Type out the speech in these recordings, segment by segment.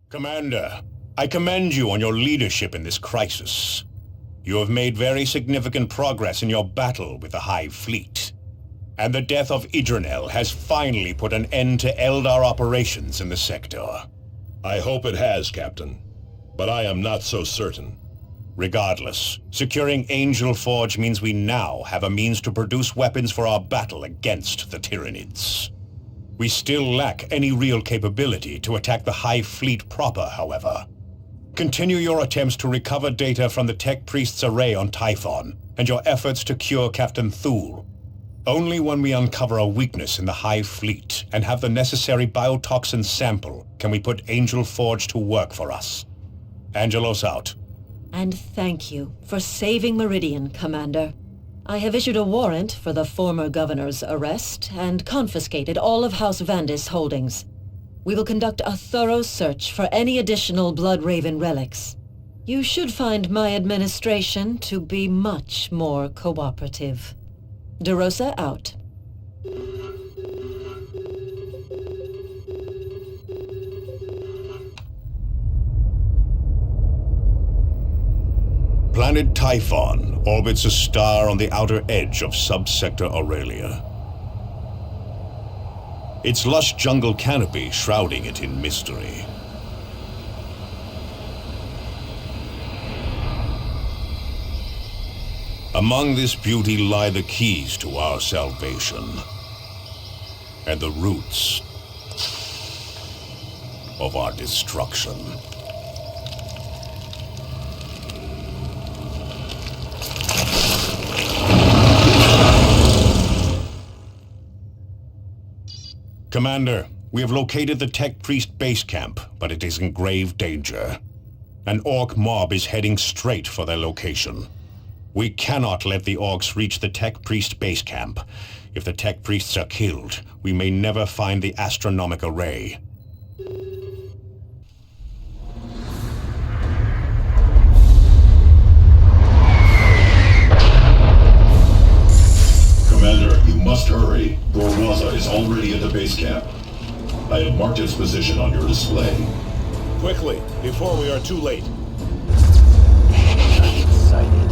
Commander, I commend you on your leadership in this crisis. You have made very significant progress in your battle with the Hive Fleet. And the death of Idranel has finally put an end to Eldar operations in the sector. I hope it has, Captain. But I am not so certain. Regardless, securing Angel Forge means we now have a means to produce weapons for our battle against the Tyranids. We still lack any real capability to attack the Hive Fleet proper, however. Continue your attempts to recover data from the Tech Priest's array on Typhon, and your efforts to cure Captain Thule. Only when we uncover a weakness in the Hive Fleet and have the necessary biotoxin sample can we put Angel Forge to work for us. Angelos out. And thank you for saving Meridian, Commander. I have issued a warrant for the former governor's arrest and confiscated all of House Vandis' holdings. We will conduct a thorough search for any additional Bloodraven relics. You should find my administration to be much more cooperative. DeRosa out. Planet Typhon orbits a star on the outer edge of Subsector Aurelia. Its lush jungle canopy shrouding it in mystery. Among this beauty lie the keys to our salvation, and the roots of our destruction. Commander, we have located the Tech Priest base camp, but it is in grave danger. An Orc mob is heading straight for their location. We cannot let the Orcs reach the Tech Priest base camp. If the Tech Priests are killed, we may never find the astronomic array. Commander, you must hurry. Gorwaza is already at the base camp. I have marked its position on your display. Quickly, before we are too late. I'm excited.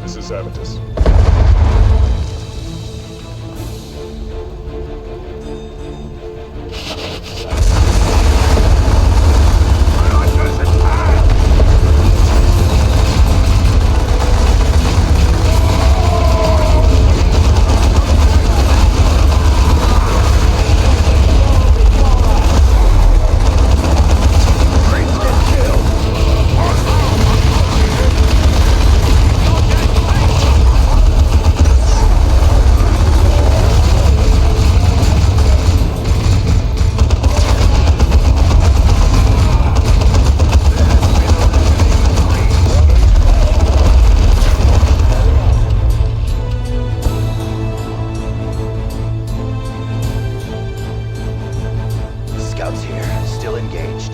This is Avitus. Scouts here, still engaged.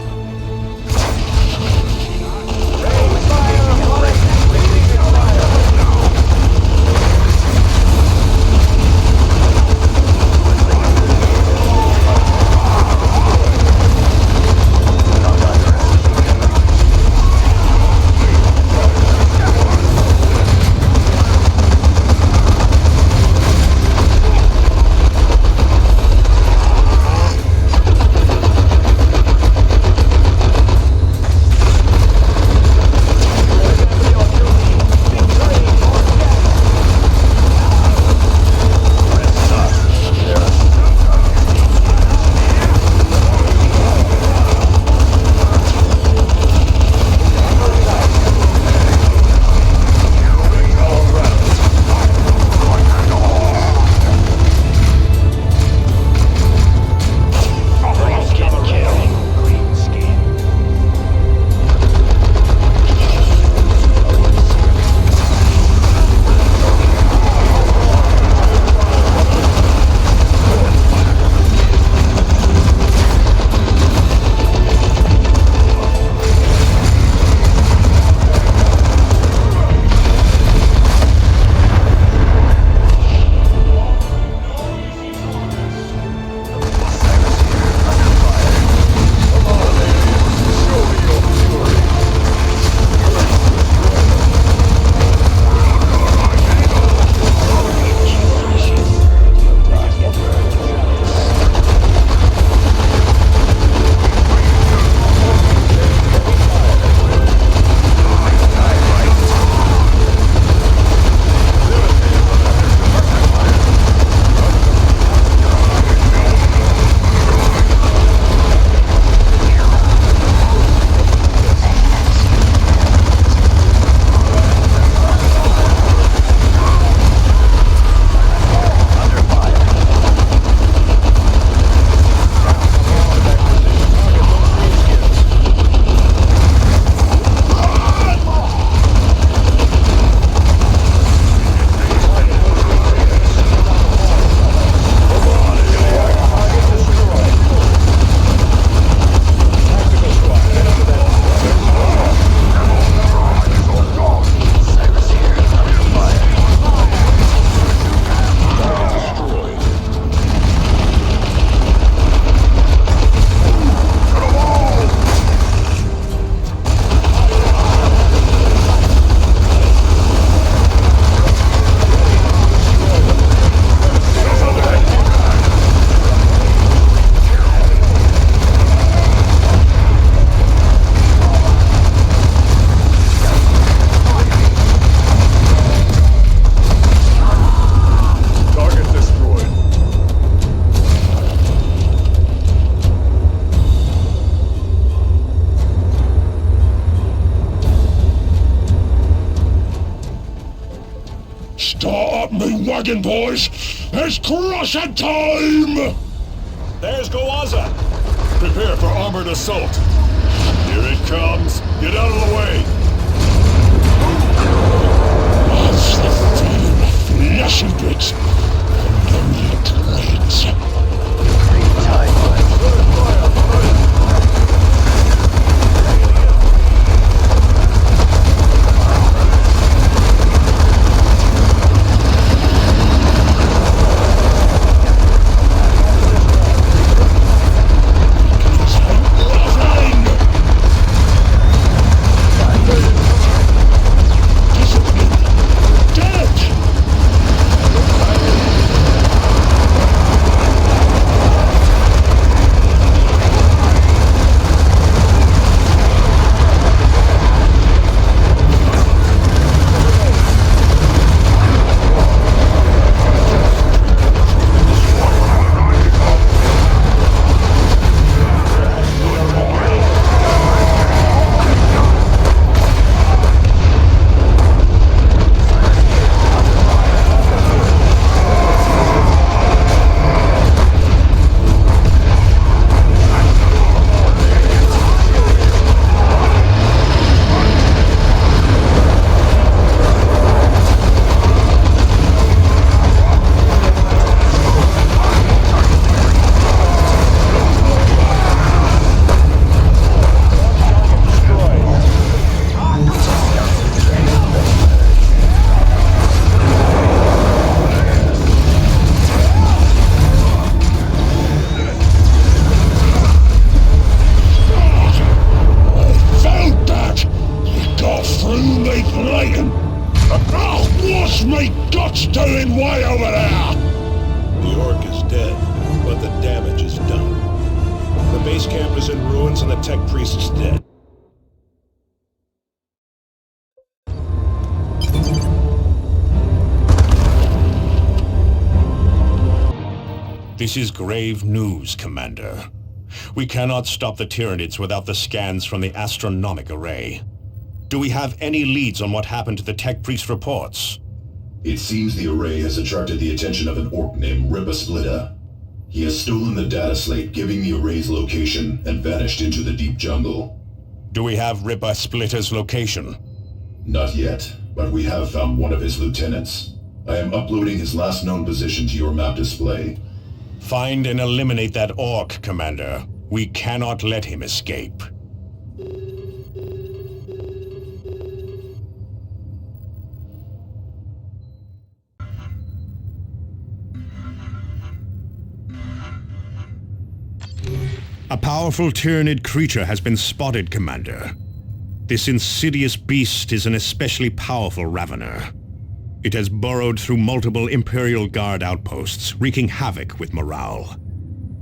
Start up me wagon, boys! It's crushing time! There's Goaza! Prepare for armored assault. Here it comes. Get out of the way. As the flame flashy bricks from the blades. Green tide. Nothing! What's me guts doing way over there? The Orc is dead, but the damage is done. The base camp is in ruins and the tech priest is dead. This is grave news, Commander. We cannot stop the Tyranids without the scans from the astronomic array. Do we have any leads on what happened to the tech priest reports? It seems the array has attracted the attention of an orc named Rippa Splitta. He has stolen the data slate giving the array's location and vanished into the deep jungle. Do we have Rippa Splitta's location? Not yet, but we have found one of his lieutenants. I am uploading his last known position to your map display. Find and eliminate that orc, Commander. We cannot let him escape. A powerful Tyranid creature has been spotted, Commander. This insidious beast is an especially powerful Ravener. It has burrowed through multiple Imperial Guard outposts, wreaking havoc with morale.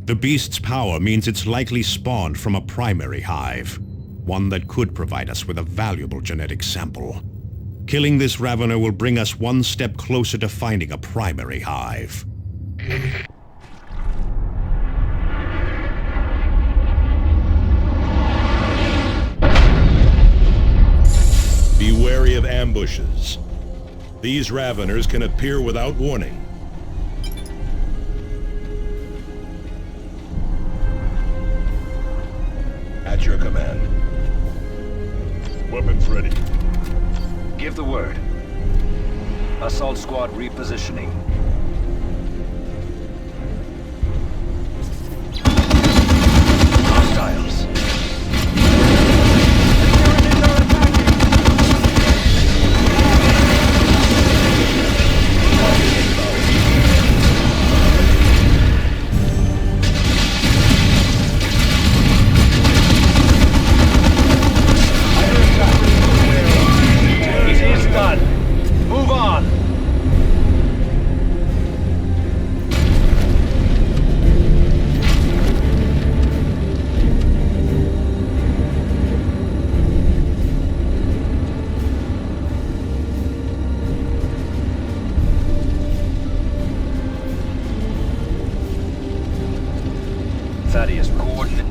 The beast's power means it's likely spawned from a primary hive, one that could provide us with a valuable genetic sample. Killing this Ravener will bring us one step closer to finding a primary hive. Be wary of ambushes. These Raveners can appear without warning. At your command. Weapons ready. Give the word. Assault squad repositioning. Hostiles.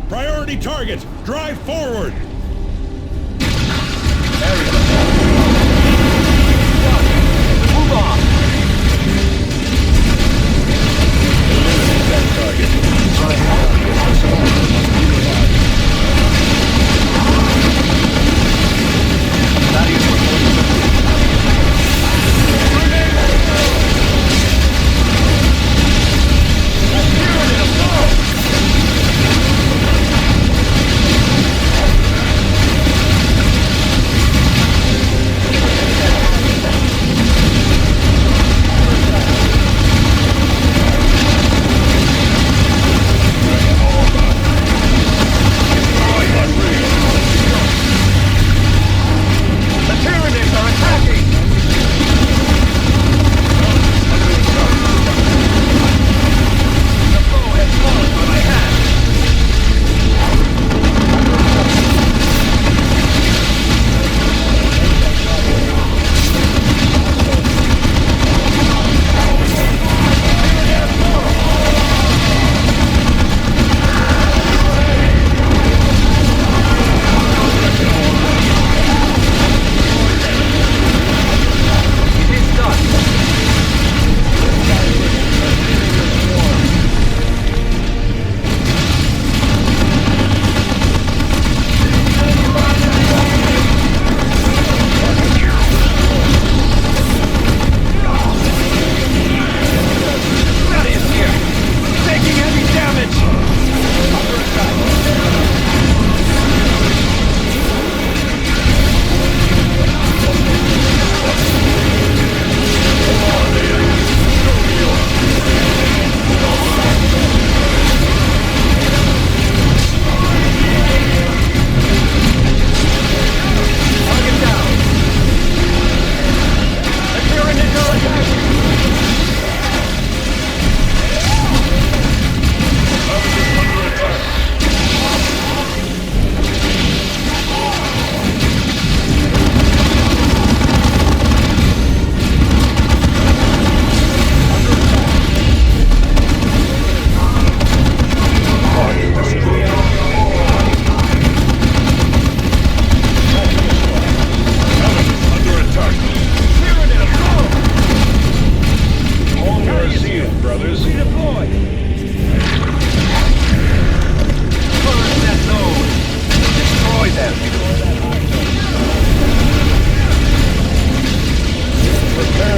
Priority target! Drive forward! Move on! Eliminate that target.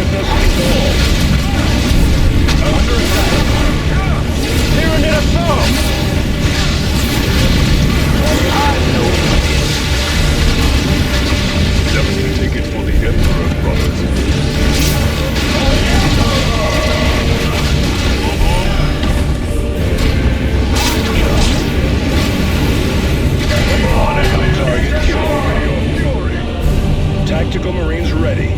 Darkness dissolved. Under attack. Tyranid assault! Never can take it for the Emperor, brothers. On enemy target killed. Tactical Marines ready.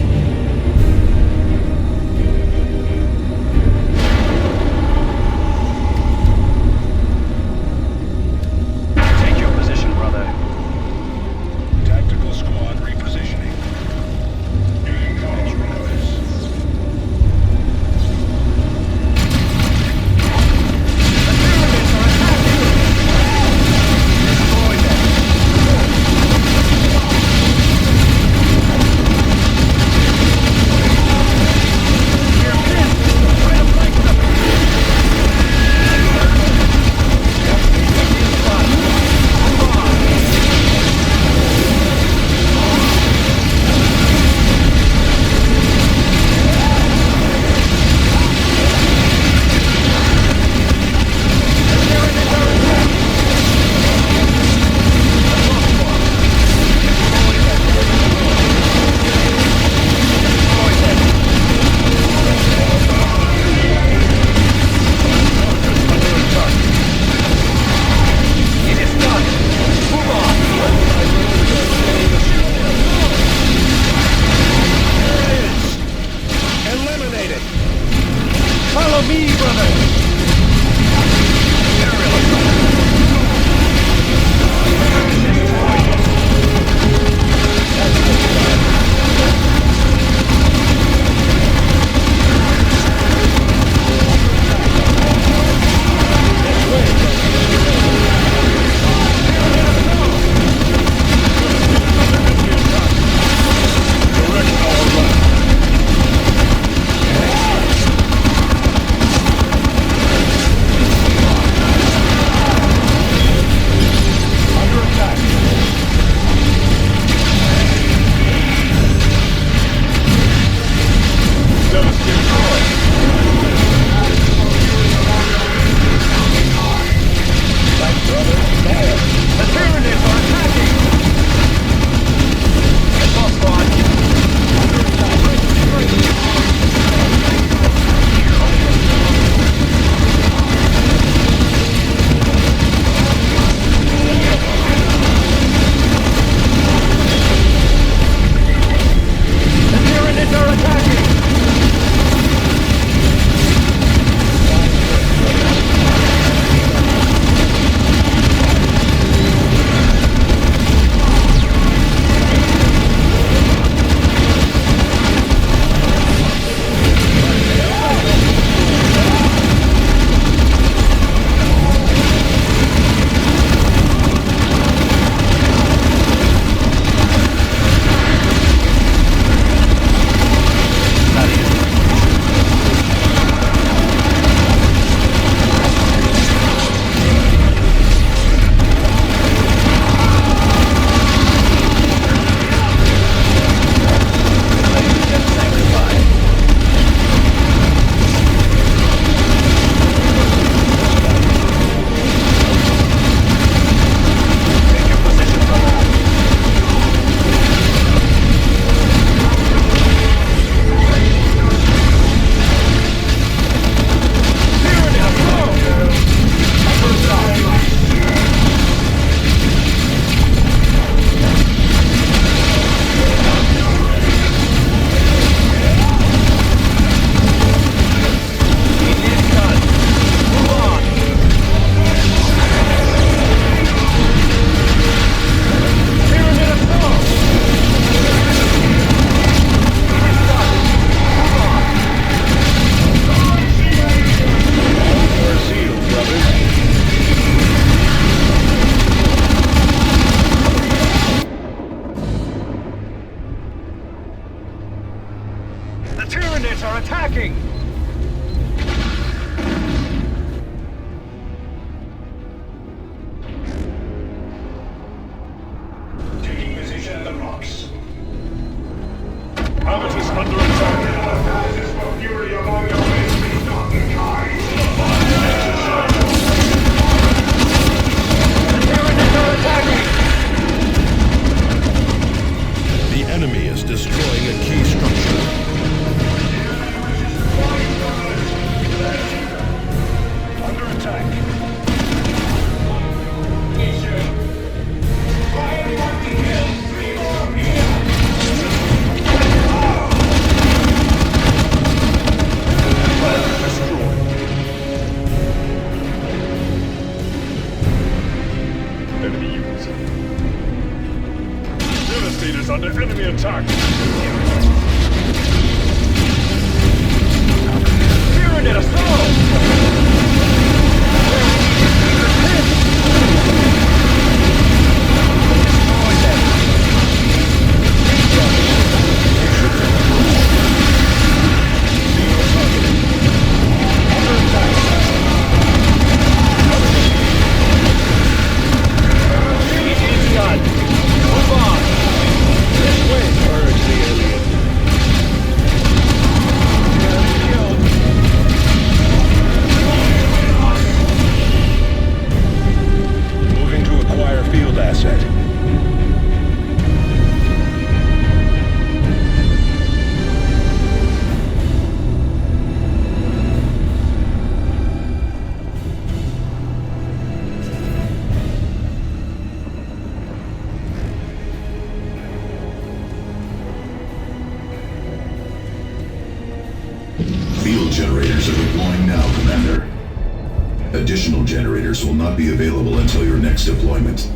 Take your position, brother. Tactical squad repositioning. Acknowledge orders. Destroy them. It is done. Move on. Eliminated. Follow me, brother. Aerial assault. Direct our left. Under attack. The Tyranids are attacking! Assault squad. The Tyranids are attacking! Take your position, brother. Tyranid assault! It is done. Move on. Tyranid assault! It is done. Move on. Our seal, brothers. The Tyranids are attacking! Taking position at the rocks. Habitus under attack. Field generators are deploying now, Commander. Additional generators will not be available until your next deployment.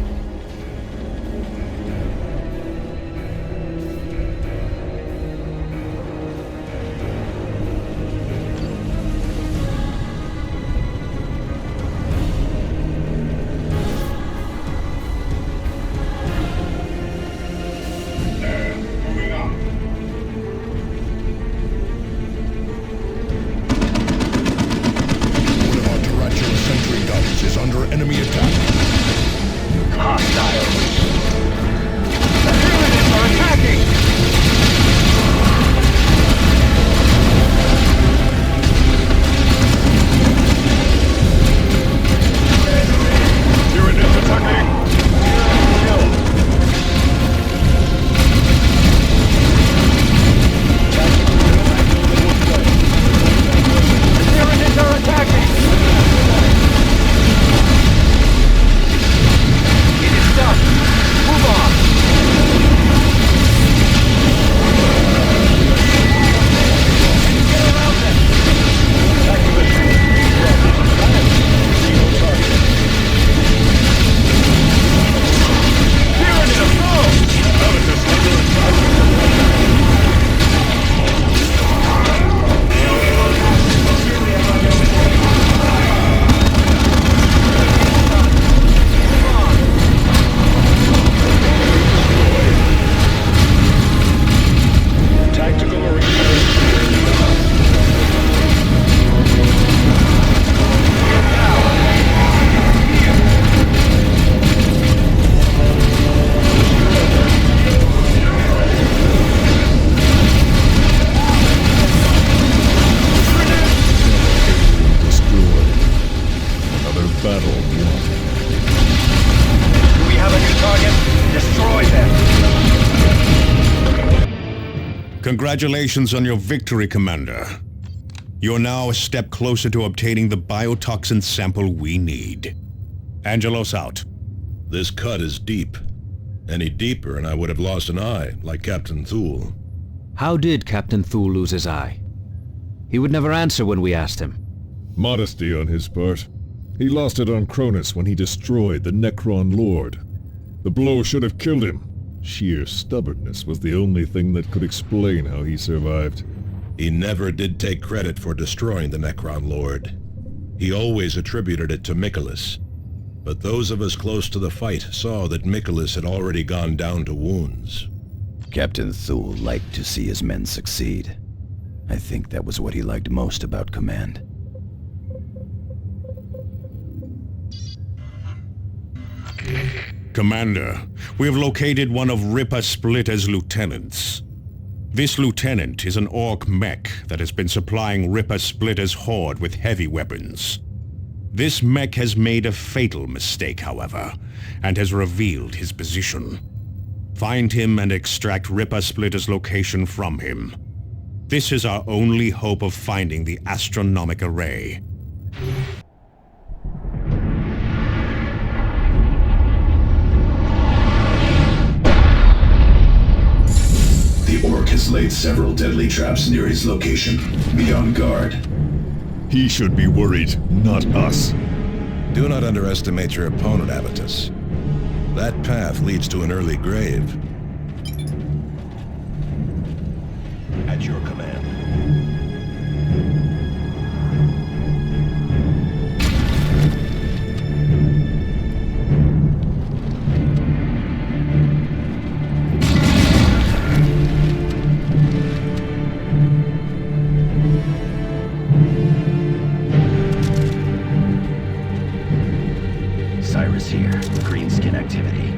Congratulations on your victory, Commander. You're now a step closer to obtaining the biotoxin sample we need. Angelos out. This cut is deep. Any deeper and I would have lost an eye, like Captain Thule. How did Captain Thule lose his eye? He would never answer when we asked him. Modesty on his part. He lost it on Cronus when he destroyed the Necron Lord. The blow should have killed him. Sheer stubbornness was the only thing that could explain how he survived. He never did take credit for destroying the Necron Lord. He always attributed it to Michaelis. But those of us close to the fight saw that Michaelis had already gone down to wounds. Captain Thule liked to see his men succeed. I think that was what he liked most about command. Commander, we have located one of Ripper Splitter's lieutenants. This lieutenant is an orc mech that has been supplying Ripper Splitter's horde with heavy weapons. This mech has made a fatal mistake, however, and has revealed his position. Find him and extract Ripper Splitter's location from him. This is our only hope of finding the astronomic array. The orc has laid several deadly traps near his location. Be on guard. He should be worried, not us. Do not underestimate your opponent, Avitus. That path leads to an early grave. At your command. Cyrus here. Greenskin activity.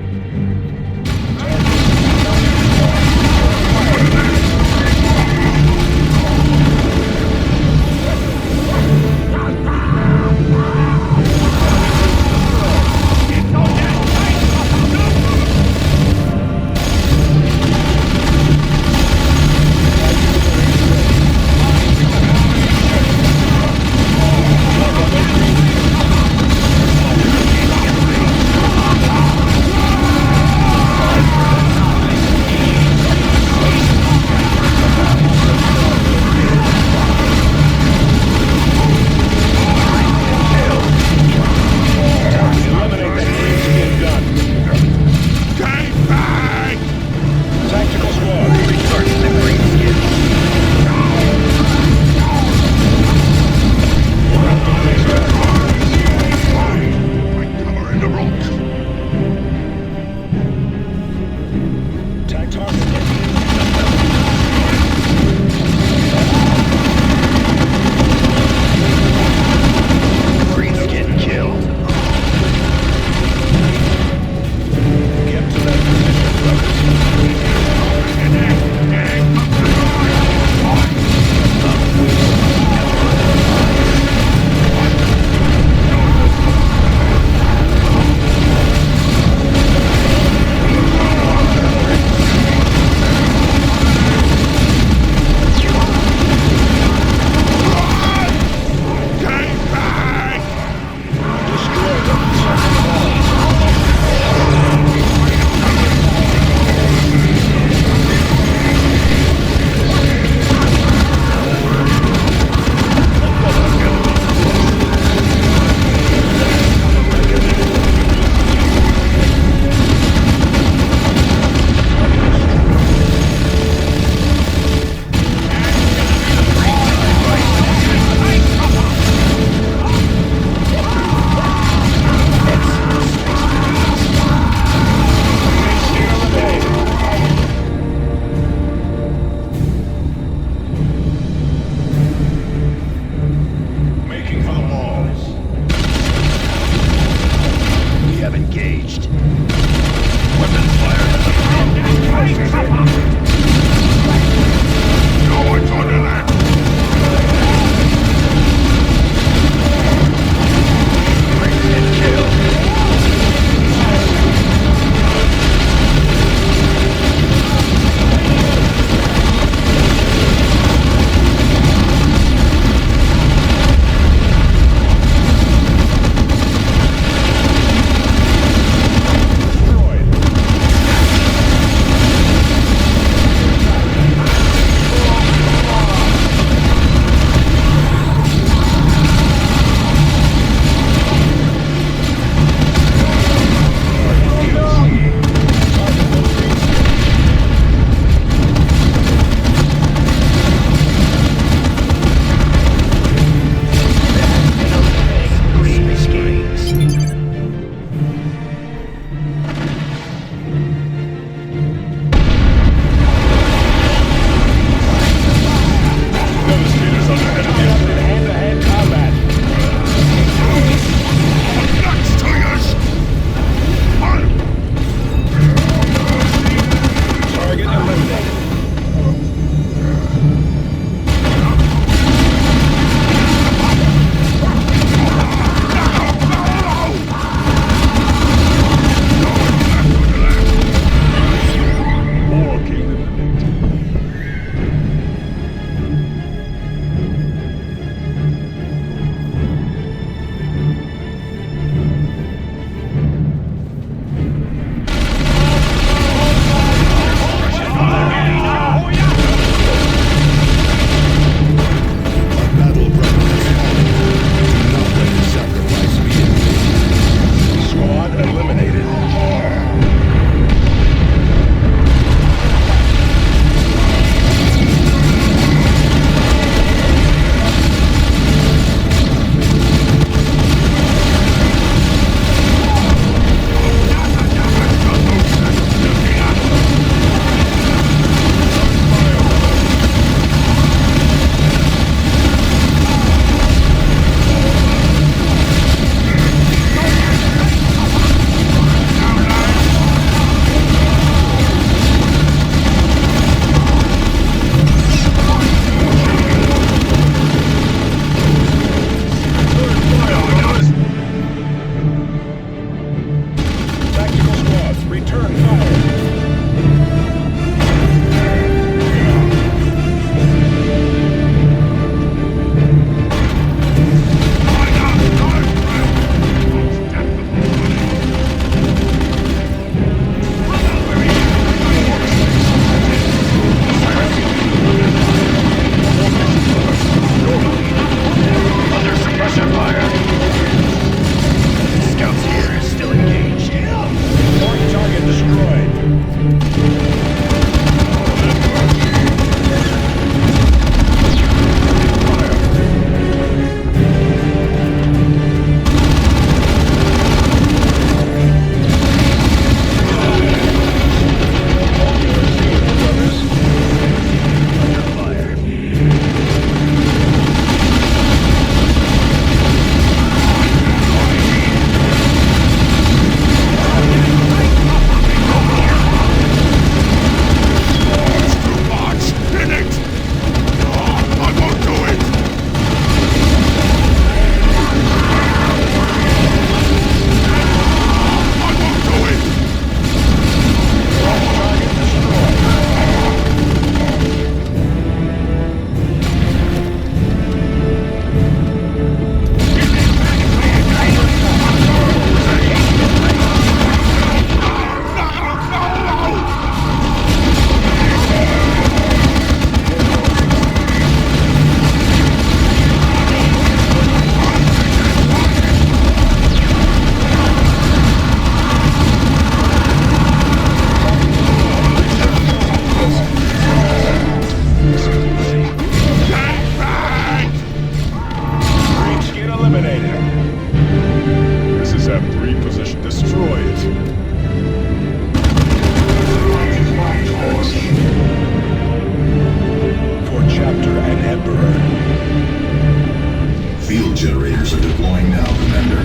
generators are deploying now, Commander.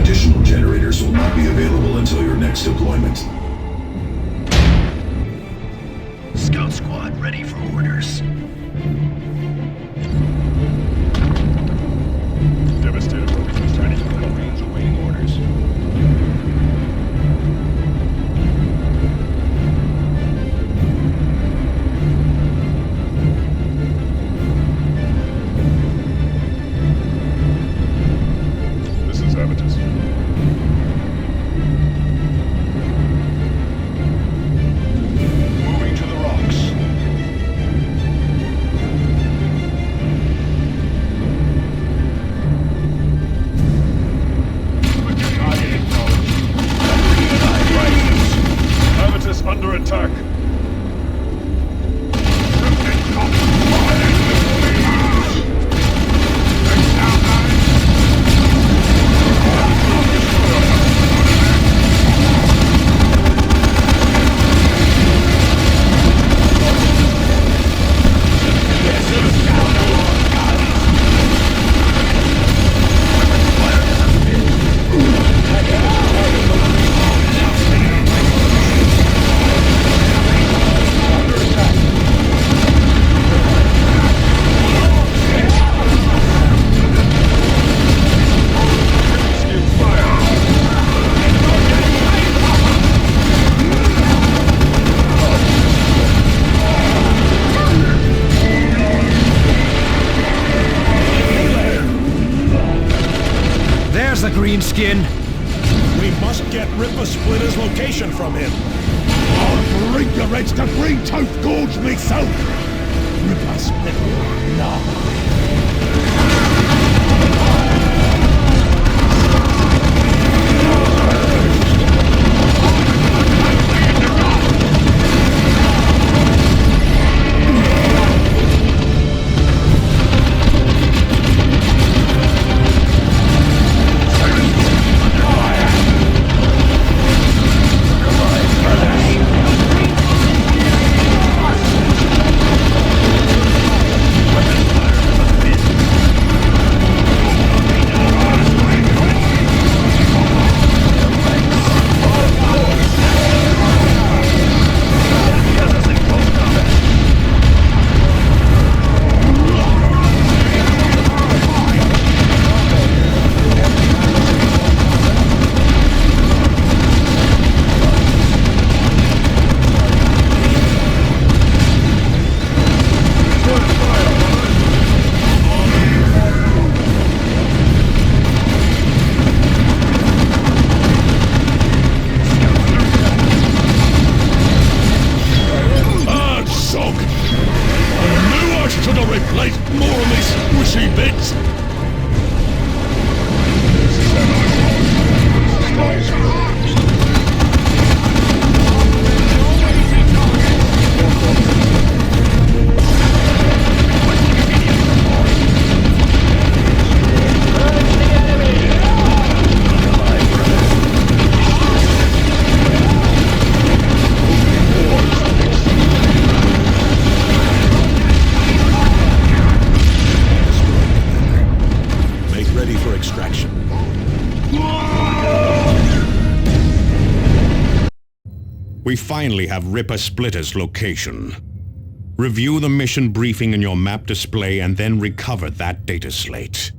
Additional generators will not be available until your next deployment. Scout squad ready for orders. Devastator is ready for Marines awaiting orders. This is Avitus. Moving to the rocks. Avitus under attack. There's the green skin. We must get Ripper Splitter's location from him. I'll bring the Reds to Green Tooth Gorge myself! Ripper Splitter, no. We finally have Ripper Splitter's location. Review the mission briefing in your map display and then recover that data slate.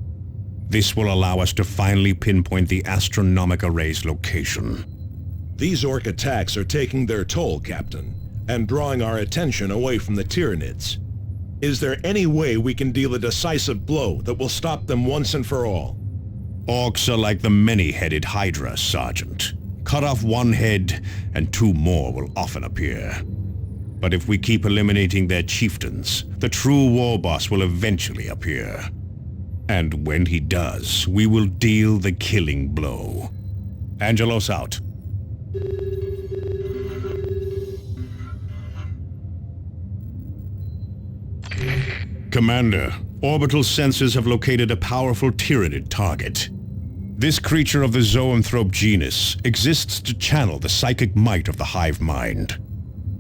This will allow us to finally pinpoint the astronomic array's location. These Orc attacks are taking their toll, Captain, and drawing our attention away from the Tyranids. Is there any way we can deal a decisive blow that will stop them once and for all? Orcs are like the many-headed Hydra, Sergeant. Cut off one head, and two more will often appear. But if we keep eliminating their chieftains, the true war boss will eventually appear. And when he does, we will deal the killing blow. Angelos out. Commander, orbital sensors have located a powerful Tyranid target. This creature of the zoanthrope genus exists to channel the psychic might of the hive mind.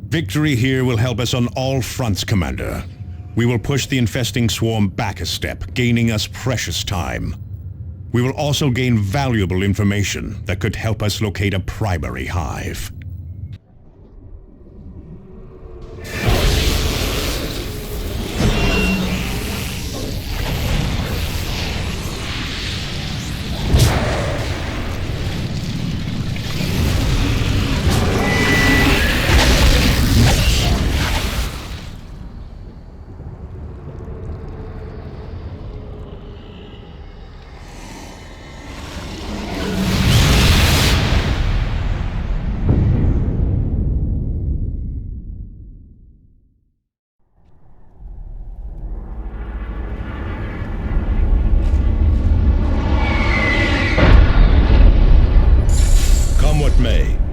Victory here will help us on all fronts, Commander. We will push the infesting swarm back a step, gaining us precious time. We will also gain valuable information that could help us locate a primary hive.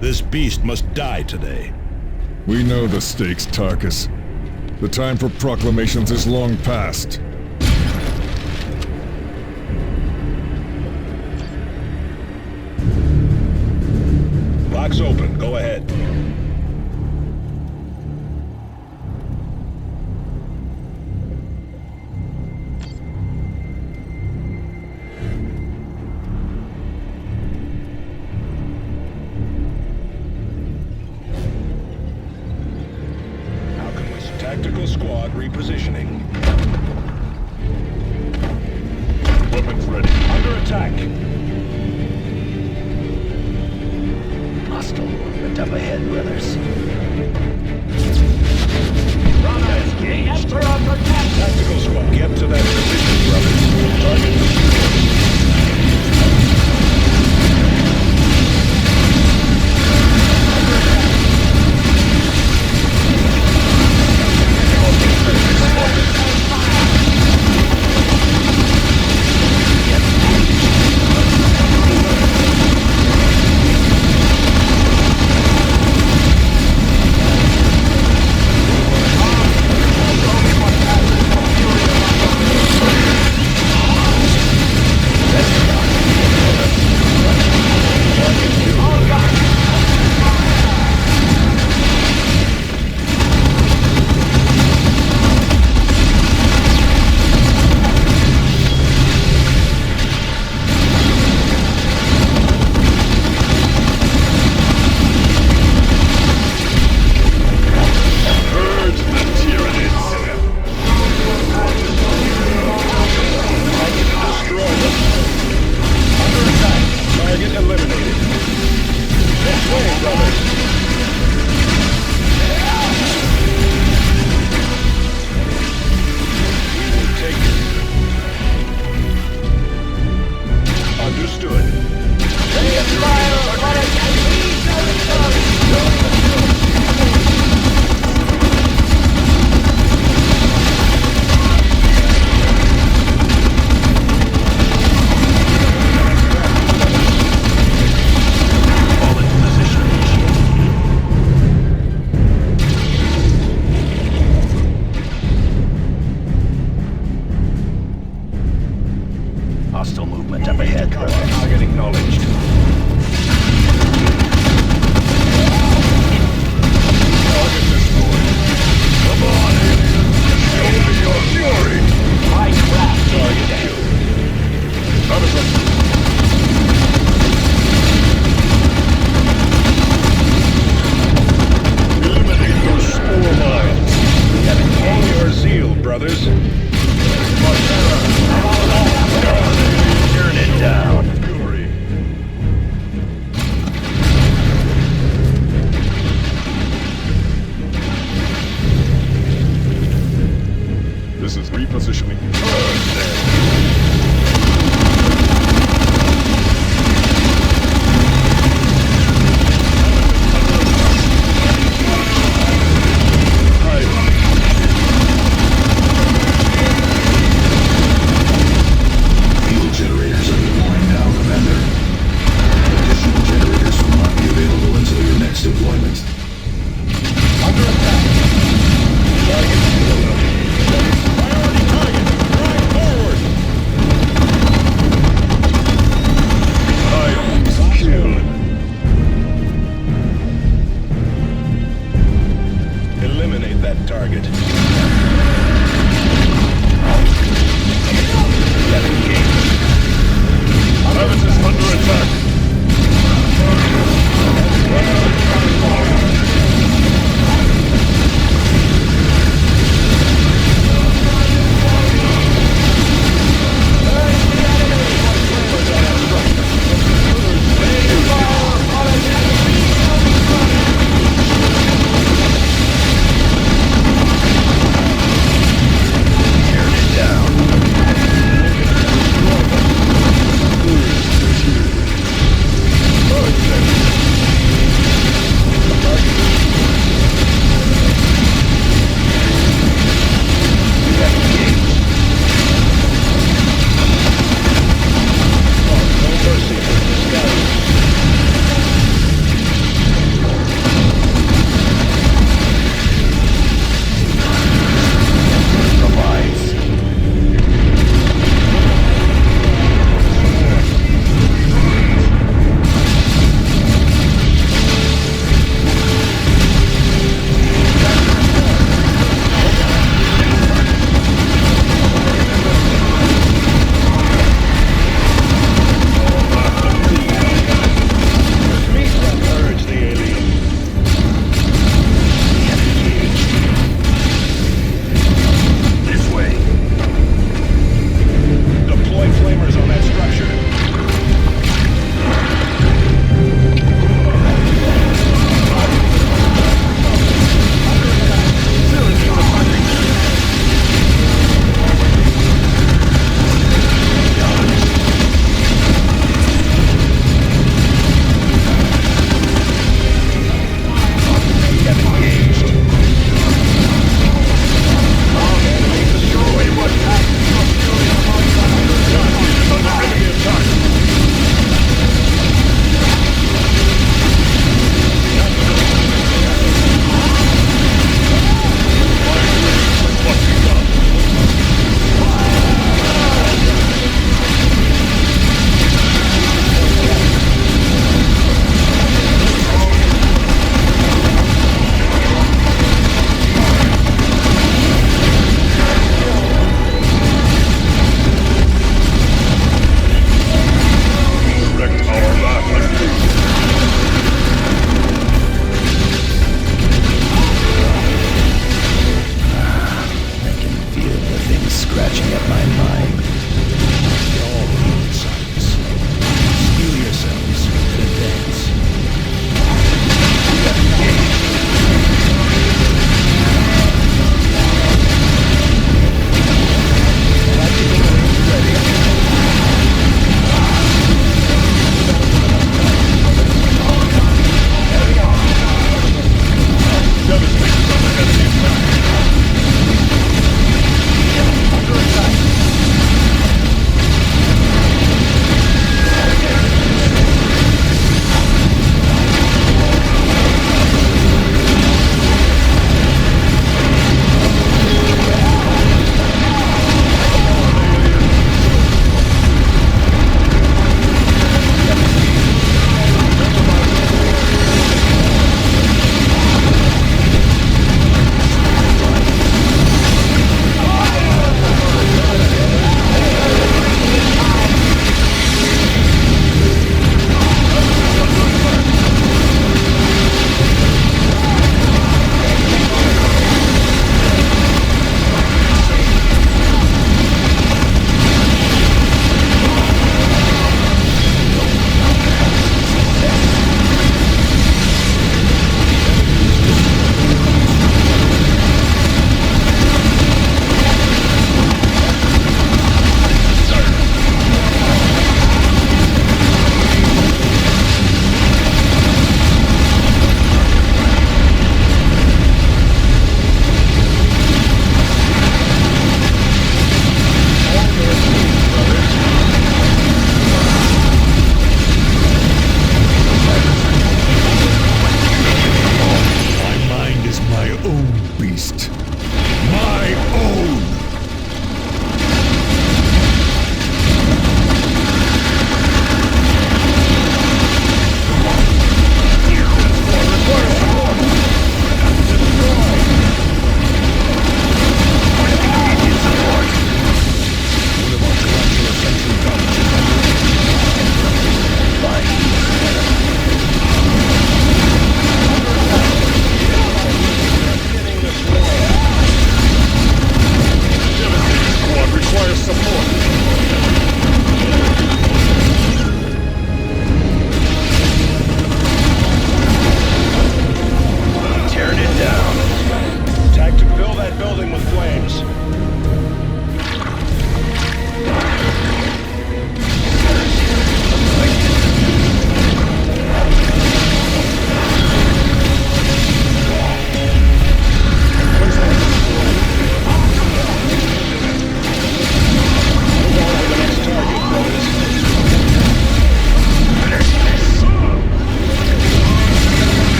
This beast must die today. We know the stakes, Tarkus. The time for proclamations is long past. Lock's open. Go ahead. Tactical squad repositioning. Weapons ready. Under attack. Hostile movement up ahead, brothers. Runners, engaged. Enter under attack. Tactical squad. Get to that position, brothers. Target Hostile movement up ahead. target acknowledged. Target destroyed. Come on, aliens. Show me your fury. My craft. Target killed. Out of the... Eliminate those spore mines. Hang your zeal, brothers. Turn it down. Fury. This is repositioning. Field generators are deploying now, Commander. Additional generators will not be available until your next deployment. Under attack. Target killed. Priority target. Drive forward.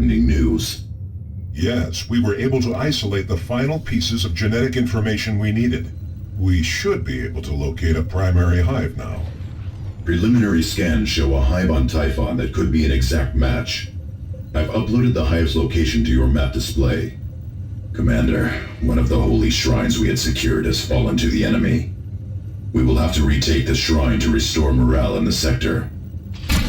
heartening news. Yes, we were able to isolate the final pieces of genetic information we needed. We should be able to locate a primary hive now. Preliminary scans show a hive on Typhon that could be an exact match. I've uploaded the hive's location to your map display. Commander, one of the holy shrines we had secured has fallen to the enemy. We will have to retake the shrine to restore morale in the sector.